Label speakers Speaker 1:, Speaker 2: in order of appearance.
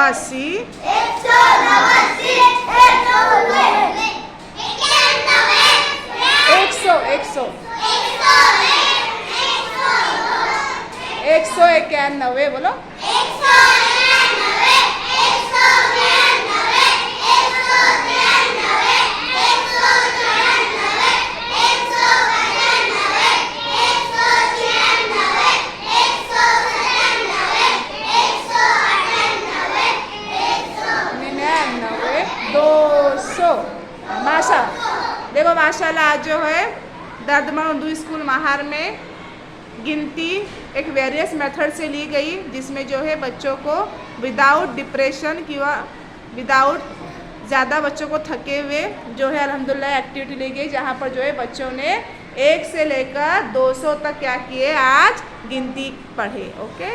Speaker 1: नवासी, 191 बोलो। 200। माशा देखो माशाल्लाह आज जो है दर्दमंद उर्दू स्कूल महार में गिनती एक वेरियस मेथड से ली गई, जिसमें जो है बच्चों को विदाउट डिप्रेशन की विदाउट ज़्यादा बच्चों को थके हुए जो है अल्हम्दुलिल्लाह एक्टिविटी ली गई, जहाँ पर जो है बच्चों ने 1 से लेकर 200 तक क्या किए आज गिनती पढ़े। ओके।